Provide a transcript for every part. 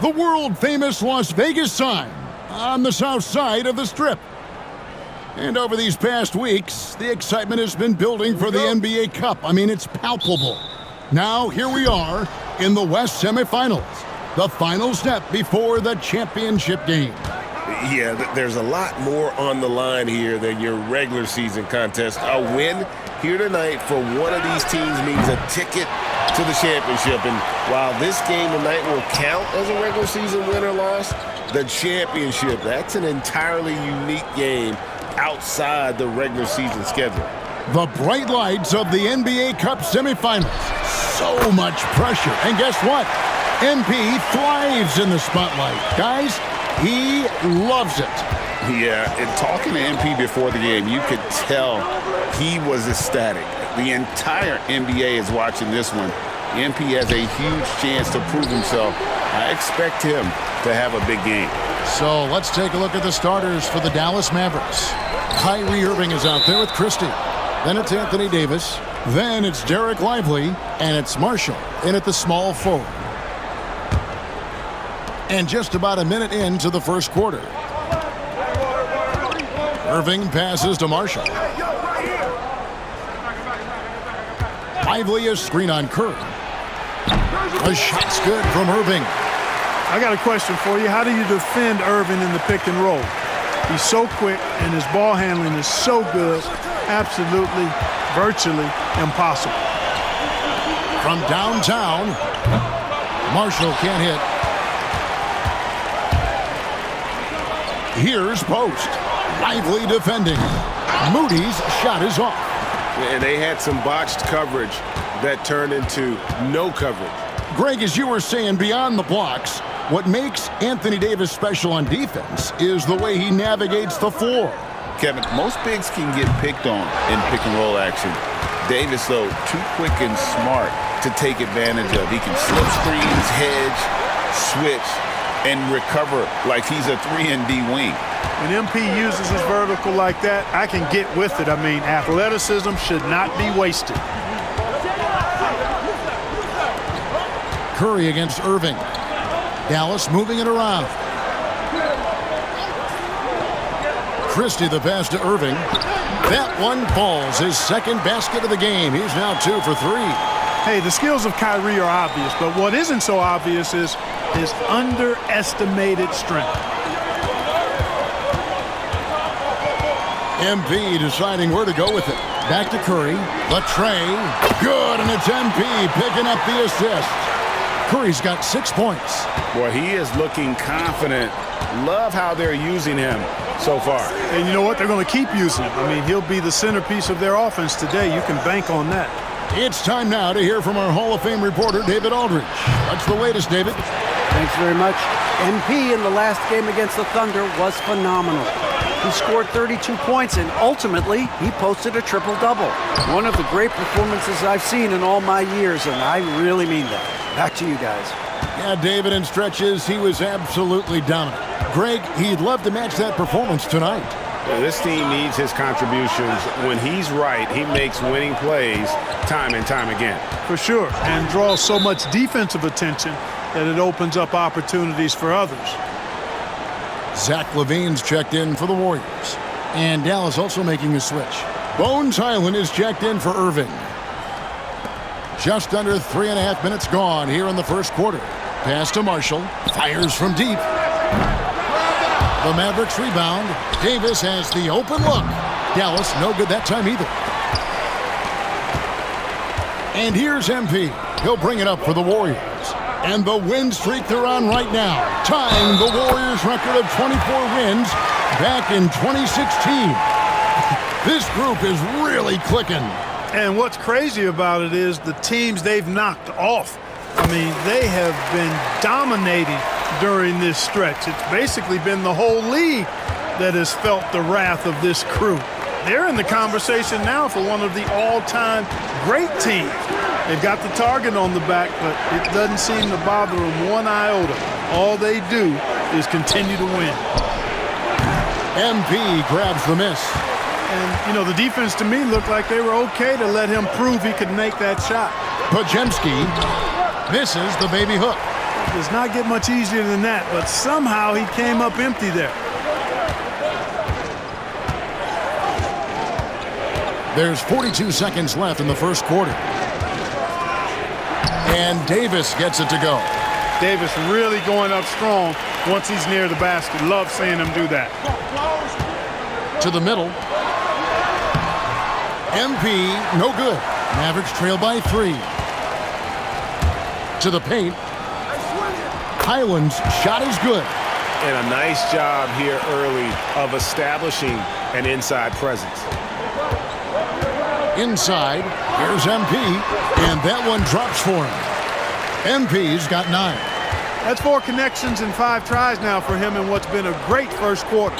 the world-famous Las Vegas sign on the south side of the Strip. And over these past weeks, the excitement has been building for the NBA Cup. I mean, it's palpable. Now, here we are in the West Semifinals, the final step before the championship game. Yeah, there's a lot more on the line here than your regular season contest. A win here tonight for one of these teams means a ticket to the championship. And while this game tonight will count as a regular season win or loss, the championship, that's an entirely unique game outside the regular season schedule. The bright lights of the NBA Cup semifinals. So much pressure. And guess what? MP thrives in the spotlight. Guys, he loves it. Yeah, and talking to MP before the game, you could tell he was ecstatic. The entire NBA is watching this one. MP has a huge chance to prove himself. I expect him to have a big game. So let's take a look at the starters for the Dallas Mavericks. Kyrie Irving is out there with Christie. Then it's Anthony Davis. Then it's Derek Lively. And it's Marshall in at the small forward. And just about a minute into the first quarter. Irving passes to Marshall. Lively a screen on Curry. The shot's good from Irving. I got a question for you. How do you defend Irving in the pick and roll? He's so quick and his ball handling is so good. Absolutely, virtually impossible. From downtown, Marshall can't hit. Here's Post. Lively defending. Moody's shot is off. And they had some botched coverage that turned into no coverage. Greg, as you were saying, beyond the blocks, what makes Anthony Davis special on defense is the way he navigates the floor. Kevin, most bigs can get picked on in pick-and-roll action. Davis, though, too quick and smart to take advantage of. He can slip screens, hedge, switch, and recover like he's a 3-and-D wing. When MP uses his vertical like that, I can get with it. I mean, athleticism should not be wasted. Curry against Irving. Dallas moving it around. Christie the pass to Irving. That one falls. His second basket of the game. He's now 2 for 3. Hey, the skills of Kyrie are obvious, but what isn't so obvious is his underestimated strength. MP deciding where to go with it. Back to Curry. The tray. Good, and it's MP picking up the assist. Curry's got 6 points. Boy, he is looking confident. Love how they're using him so far. And you know what? They're going to keep using him. I mean, he'll be the centerpiece of their offense today. You can bank on that. It's time now to hear from our Hall of Fame reporter, David Aldridge. What's the latest, David? Thanks very much. MP in the last game against the Thunder was phenomenal. He scored 32 points, and ultimately, he posted a triple-double. One of the great performances I've seen in all my years, and I really mean that. Back to you guys. Yeah, David, in stretches, he was absolutely dominant. Greg, he'd love to match that performance tonight. Well, this team needs his contributions. When he's right, he makes winning plays time and time again. For sure, and draws so much defensive attention that it opens up opportunities for others. Zach LaVine's checked in for the Warriors. And Dallas also making a switch. Bones Highland is checked in for Irving. Just under 3.5 minutes gone here in the first quarter. Pass to Marshall. Fires from deep. The Mavericks rebound. Davis has the open look. Dallas no good that time either. And here's MP. He'll bring it up for the Warriors. And the win streak they're on right now, tying the Warriors' record of 24 wins back in 2016. This group is really clicking. And what's crazy about it is the teams they've knocked off. I mean, they have been dominating during this stretch. It's basically been the whole league that has felt the wrath of this crew. They're in the conversation now for one of the all-time great teams. They've got the target on the back, but it doesn't seem to bother them one iota. All they do is continue to win. MP grabs the miss. And, you know, the defense to me looked like they were okay to let him prove he could make that shot. Podziemski misses the baby hook. does not get much easier than that, but somehow he came up empty there. There's 42 seconds left in the first quarter. And Davis gets it to go. Davis really going up strong once he's near the basket. Love seeing him do that. To the middle. MP, no good. Mavericks trail by 3. To the paint. Highland's shot is good. And a nice job here early of establishing an inside presence. Inside, here's MP, and that one drops for him. MP's got 9. That's 4 connections and 5 tries now for him in what's been a great first quarter.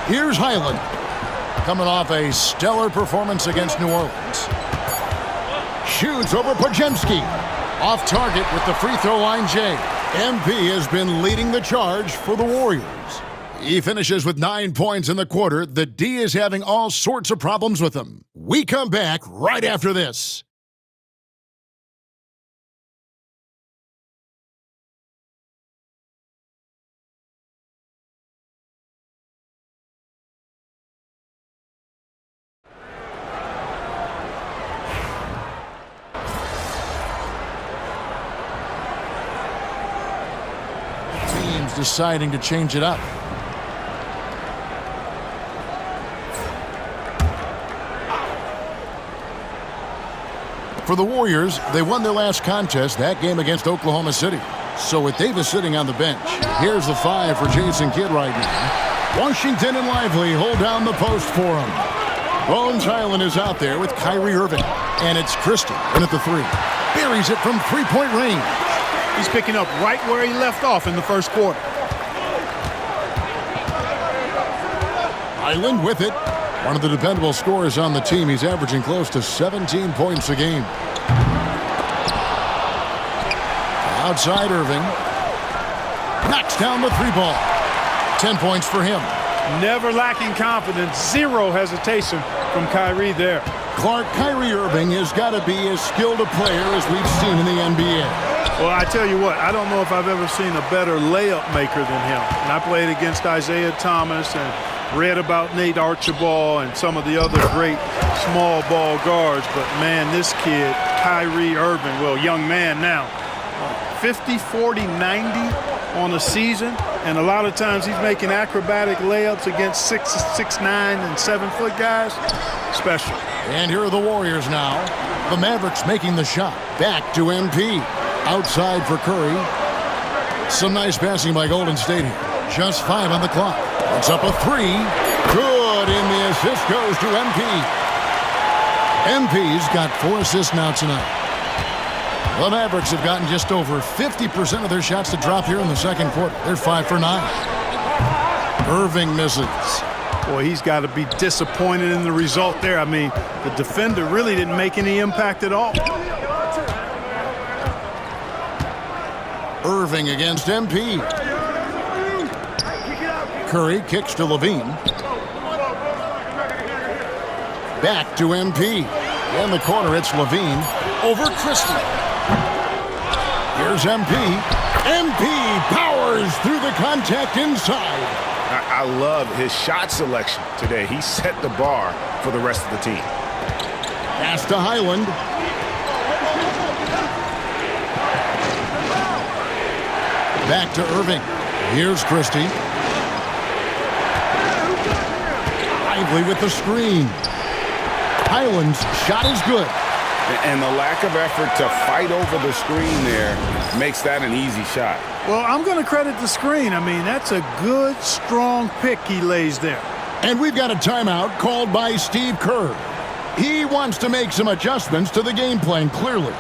Here's Highland, coming off a stellar performance against New Orleans. Shoots over Pajemski. Off target with the free throw line J. MP has been leading the charge for the Warriors. He finishes with 9 points in the quarter. The D is having all sorts of problems with him. We come back right after this. Teams deciding to change it up. For the Warriors, they won their last contest, that game against Oklahoma City. So with Davis sitting on the bench, here's the 5 for Jason Kidd right now. Washington and Lively hold down the post for him. Bones Highland is out there with Kyrie Irving. And it's Christie in at the 3. Buries it from three-point range. He's picking up right where he left off in the first quarter. Highland with it. One of the dependable scorers on the team. He's averaging close to 17 points a game. Outside Irving. Knocks down the 3 ball. 10 points for him. Never lacking confidence. 0 hesitation from Kyrie there. Clark, Kyrie Irving has got to be as skilled a player as we've seen in the NBA. Well, I tell you what, I don't know if I've ever seen a better layup maker than him. And I played against Isaiah Thomas and read about Nate Archibald and some of the other great small ball guards. But, man, this kid, Kyrie Irving, well, young man now, 50, 40, 90 on a season. And a lot of times he's making acrobatic layups against 6'9", and 7-foot guys. Special. And here are the Warriors now. The Mavericks making the shot. Back to MP. Outside for Curry. Some nice passing by Golden State here. Just 5 on the clock. It's up a 3. Good, and the assist goes to MP. MP's got 4 assists now tonight. The Mavericks have gotten just over 50% of their shots to drop here in the second quarter. They're 5 for 9. Irving misses. Boy, he's got to be disappointed in the result there. I mean, the defender really didn't make any impact at all. Irving against MP. Curry kicks to Levine. Back to MP. In the corner, it's Levine over Christie. Here's MP. MP powers through the contact inside. I love his shot selection today. He set the bar for the rest of the team. Pass to Highland. Back to Irving. Here's Christie. Lively with the screen. Highland's shot is good. And the lack of effort to fight over the screen there makes that an easy shot. Well, I'm going to credit the screen. I mean, that's a good, strong pick he lays there. And we've got a timeout called by Steve Kerr. He wants to make some adjustments to the game plan, clearly.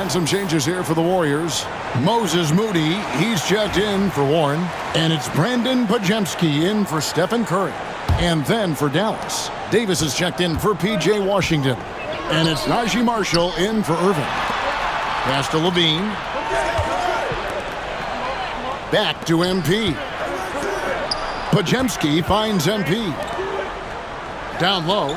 And some changes here for the Warriors. Moses Moody, he's checked in for Warren. And it's Brandon Pajemski in for Stephen Curry. And then for Dallas, Davis is checked in for P.J. Washington. And it's Najee Marshall in for Irving. Pass to Levine. Back to MP. Pajemski finds MP. Down low.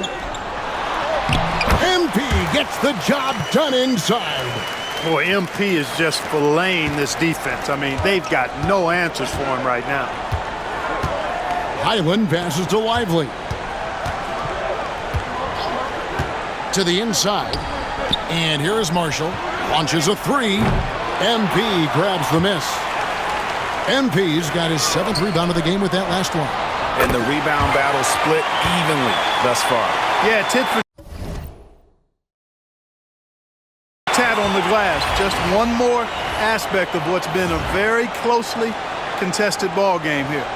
MP gets the job done inside. Boy, MP is just filleting this defense. I mean, they've got no answers for him right now. Highland passes to Lively. To the inside. And here is Marshall. Launches a three. MP grabs the miss. MP's got his 7th rebound of the game with that last one. And the rebound battle split evenly thus far. Yeah, tit for tat on the glass. Just one more aspect of what's been a very closely contested ball game here.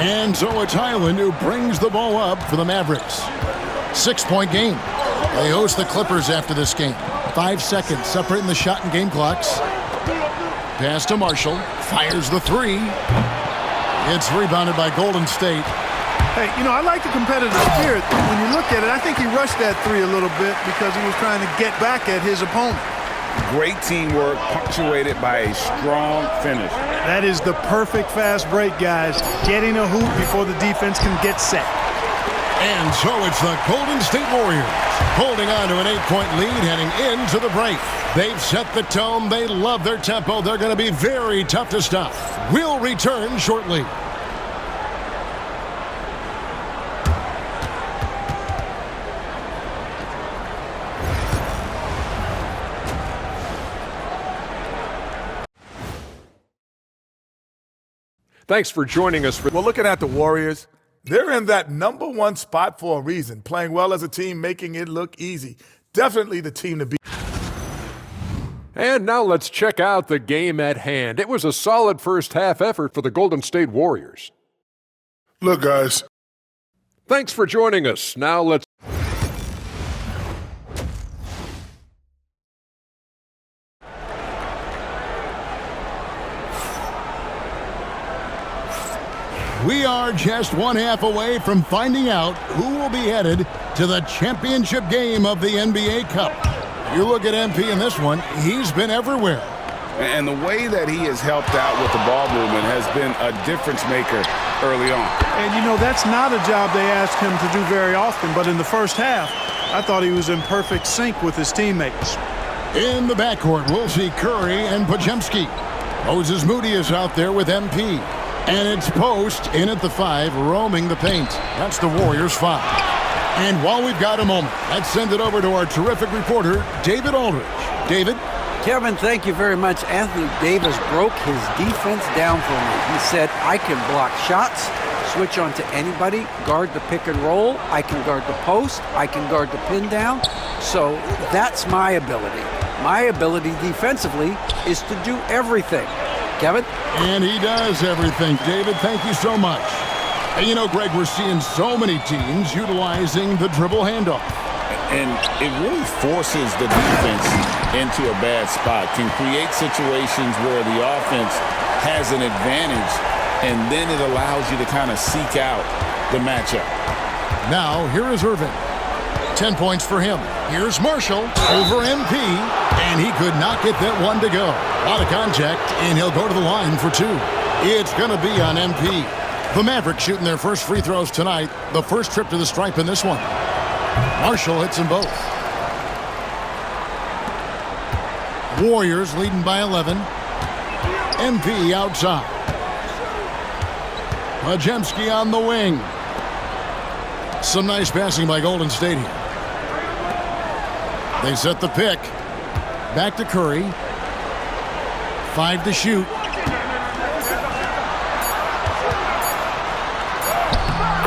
And so it's Highland who brings the ball up for the Mavericks. 6-point game. They host the Clippers after this game. 5 seconds separating the shot and game clocks. Pass to Marshall. Fires the three. It's rebounded by Golden State. Hey, you know, I like the competitive spirit. When you look at it, I think he rushed that three a little bit because he was trying to get back at his opponent. Great teamwork punctuated by a strong finish. That is the perfect fast break, guys. Getting a hoop before the defense can get set. And so it's the Golden State Warriors holding on to an 8-point lead heading into the break. They've set the tone. They love their tempo. They're going to be very tough to stop. We'll return shortly. Thanks for joining us. Well, looking at the Warriors, they're in that #1 spot for a reason. Playing well as a team, making it look easy. Definitely the team to beat. And now let's check out the game at hand. It was a solid first half effort for the Golden State Warriors. Look, guys. Thanks for joining us. Now let's... We are just one half away from finding out who will be headed to the championship game of the NBA Cup. You look at MP in this one, he's been everywhere. And the way that he has helped out with the ball movement has been a difference maker early on. And, you know, that's not a job they asked him to do very often, but in the first half, I thought he was in perfect sync with his teammates. In the backcourt, we'll see Curry and Pajemski. Moses Moody is out there with MP. And it's Post in at the 5, roaming the paint. That's the Warriors' 5. And while we've got a moment, let's send it over to our terrific reporter, David Aldridge. David? Kevin, thank you very much. Anthony Davis broke his defense down for me. He said, I can block shots, switch on to anybody, guard the pick and roll, I can guard the post, I can guard the pin down. So that's my ability. My ability defensively is to do everything. Kevin? And he does everything. David, thank you so much. And you know, Greg, we're seeing so many teams utilizing the dribble handoff. And it really forces the defense into a bad spot, can create situations where the offense has an advantage, and then it allows you to kind of seek out the matchup. Now, here is Irving. 10 points for him. Here's Marshall over MP, and he could not get that one to go. A lot of contact, and he'll go to the line for 2. It's going to be on MP. The Mavericks shooting their first free throws tonight. The first trip to the stripe in this one. Marshall hits them both. Warriors leading by 11. MP outside. Pajemski on the wing. Some nice passing by Golden State here. They set the pick. Back to Curry. 5 to shoot.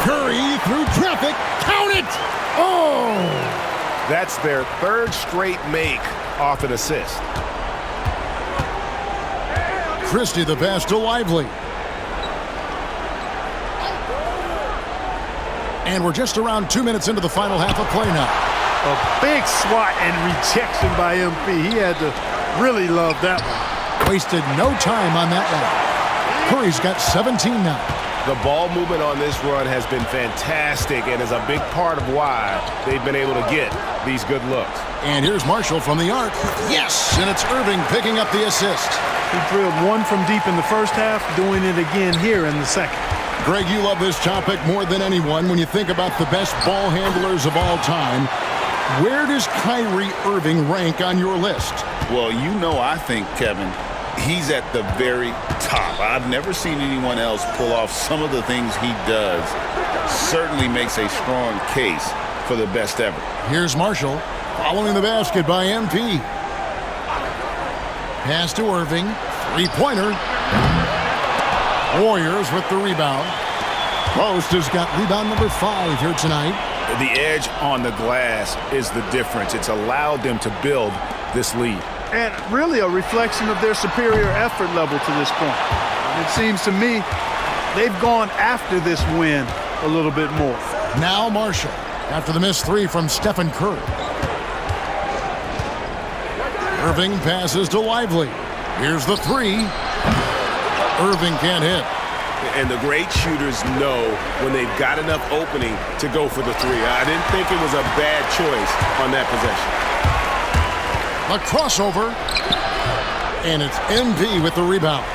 Curry through traffic. Count it! Oh! That's their 3rd straight make off an assist. Christie the pass to Lively. And we're just around 2 minutes into the final half of play now. A big swat and rejection by MP. He had to really love that one. Wasted no time on that one. Curry's got 17 now. The ball movement on this run has been fantastic and is a big part of why they've been able to get these good looks. And here's Marshall from the arc. Yes, and it's Irving picking up the assist. He drilled one from deep in the first half, doing it again here in the second. Greg, you love this topic more than anyone. When you think about the best ball handlers of all time, where does Kyrie Irving rank on your list? Well, you know, I think, Kevin, he's at the very top. I've never seen anyone else pull off some of the things he does. Certainly makes a strong case for the best ever. Here's Marshall following the basket by MP. Pass to Irving. Three-pointer. Warriors with the rebound. Post has got rebound number 5 here tonight. The edge on the glass is the difference. It's allowed them to build this lead. And really a reflection of their superior effort level to this point. And it seems to me they've gone after this win a little bit more. Now Marshall after the missed 3 from Stephen Curry. Irving passes to Lively. Here's the 3. Irving can't hit. And the great shooters know when they've got enough opening to go for the 3. I didn't think it was a bad choice on that possession. A crossover. And it's MP with the rebound.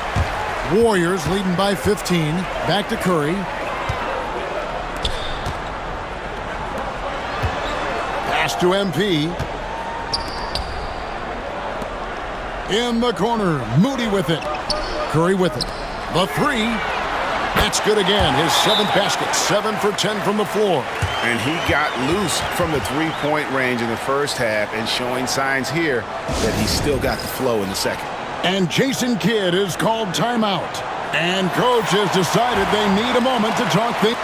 Warriors leading by 15. Back to Curry. Pass to MP. In the corner. Moody with it. Curry with it. The 3. That's good again. His 7th basket. 7 for 10 from the floor. And he got loose from the three-point range in the first half and showing signs here that he's still got the flow in the second. And Jason Kidd is called timeout. And coach has decided they need a moment to talk things.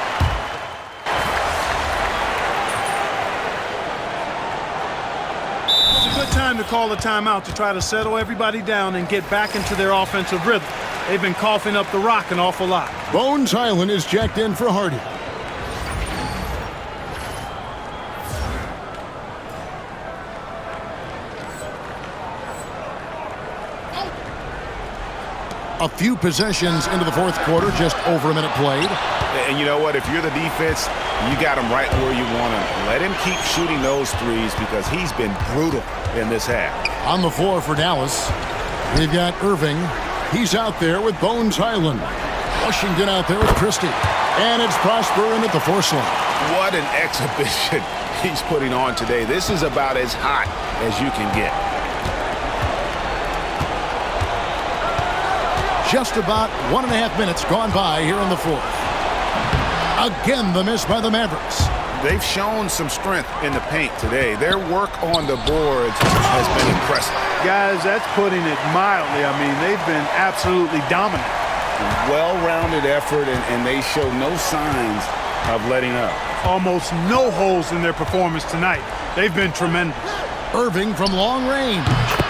It's a good time to call a timeout to try to settle everybody down and get back into their offensive rhythm. They've been coughing up the rock an awful lot. Bones Highland is checked in for Hardy. A few possessions into the fourth quarter, just over a minute played. And you know what? If you're the defense, you got him right where you want him. Let him keep shooting those threes because he's been brutal in this half. On the floor for Dallas, we've got Irving. He's out there with Bones Highland. Washington out there with Christie. And it's Prosper in at the force line. What an exhibition he's putting on today. This is about as hot as you can get. Just about 1.5 minutes gone by here in the fourth. Again, the miss by the Mavericks. They've shown some strength in the paint today. Their work on the boards has been impressive. Guys, that's putting it mildly. I mean, they've been absolutely dominant. Well-rounded effort, and they show no signs of letting up. Almost no holes in their performance tonight. They've been tremendous. Irving from long range.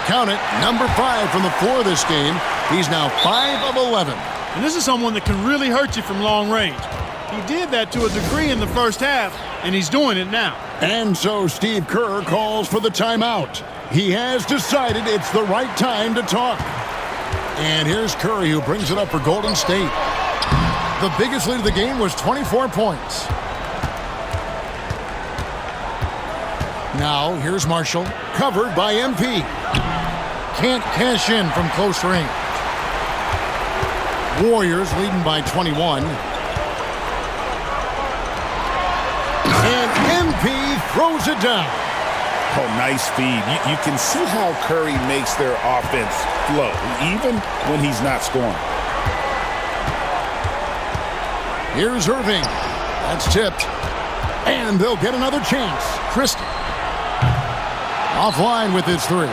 Count it, number 5 from the floor this game. He's now 5 of 11. And this is someone that can really hurt you from long range. He did that to a degree in the first half, and he's doing it now. And so Steve Kerr calls for the timeout. He has decided it's the right time to talk. And here's Curry, who brings it up for Golden State. The biggest lead of the game was 24 points. Now, here's Marshall, covered by MP. Can't cash in from close range. Warriors leading by 21. And MP throws it down. Oh, nice feed. You can see how Curry makes their offense flow, even when he's not scoring. Here's Irving. That's tipped. And they'll get another chance. Christie. Offline with his 3.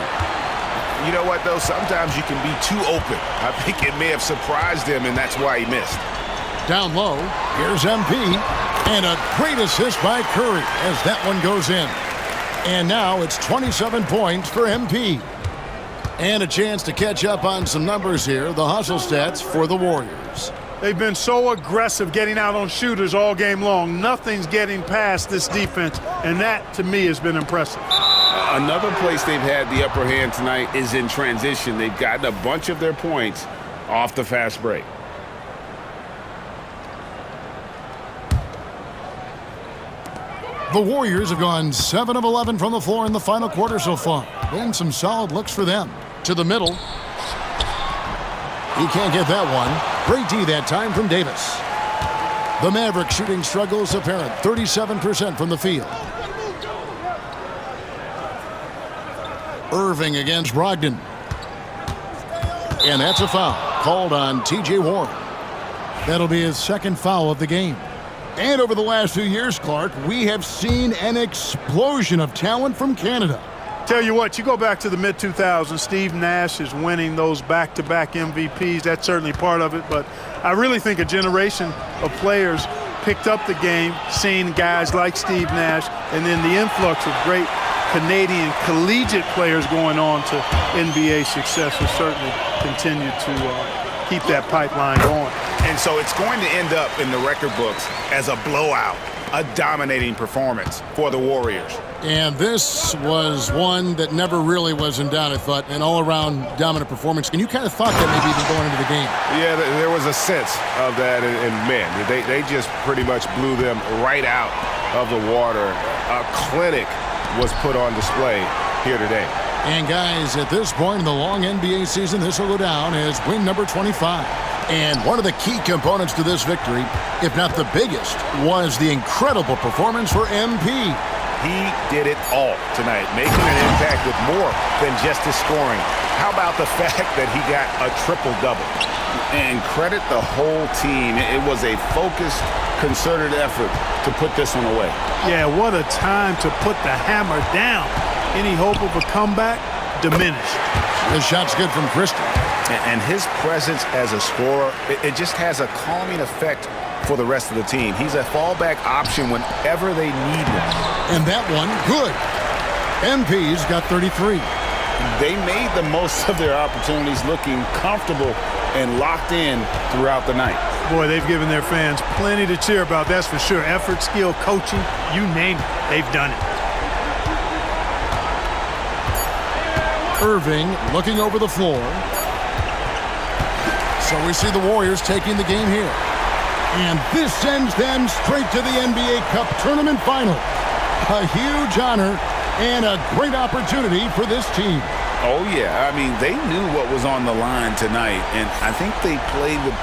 You know what, though? Sometimes you can be too open. I think it may have surprised him, and that's why he missed. Down low, here's MP. And a great assist by Curry as that one goes in. And now it's 27 points for MP. And a chance to catch up on some numbers here. The hustle stats for the Warriors. They've been so aggressive getting out on shooters all game long. Nothing's getting past this defense, and that, to me, has been impressive. Another place they've had the upper hand tonight is in transition. They've gotten a bunch of their points off the fast break. The Warriors have gone 7 of 11 from the floor in the final quarter so far. And some solid looks for them. To the middle. He can't get that one. Great D that time from Davis. The Mavericks shooting struggles apparent. 37% from the field. Irving against Brogdon. And that's a foul called on T.J. Warren. That'll be his second foul of the game. And over the last few years, Clark, we have seen an explosion of talent from Canada. Tell you what, you go back to the mid-2000s, Steve Nash is winning those back-to-back MVPs. That's certainly part of it, but I really think a generation of players picked up the game, seeing guys like Steve Nash, and then the influx of great Canadian collegiate players going on to NBA success will certainly continue to keep that pipeline going. And so it's going to end up in the record books as a blowout, a dominating performance for the Warriors. And this was one that never really was in doubt, I thought, an all-around dominant performance. And you kind of thought that maybe even going into the game. Yeah, there was a sense of that, and man, they just pretty much blew them right out of the water. A clinic was put on display here today. And guys, at this point in the long NBA season, this will go down as win number 25. And one of the key components to this victory, if not the biggest, was the incredible performance for MP. He did it all tonight, making an impact with more than just his scoring. How about the fact that he got a triple-double? And credit the whole team. It was a focused, concerted effort to put this one away. Yeah, what a time to put the hammer down. Any hope of a comeback diminished. This shot's good from Christian. And his presence as a scorer, it just has a calming effect for the rest of the team. He's a fallback option whenever they need one. And that one, good. MP's got 33. They made the most of their opportunities, looking comfortable and locked in throughout the night. Boy, they've given their fans plenty to cheer about, that's for sure. Effort, skill, coaching, you name it, they've done it. Irving looking over the floor. So we see the Warriors taking the game here. And this sends them straight to the NBA Cup Tournament Final. A huge honor and a great opportunity for this team. Oh, yeah. I mean, they knew what was on the line tonight, and I think they played with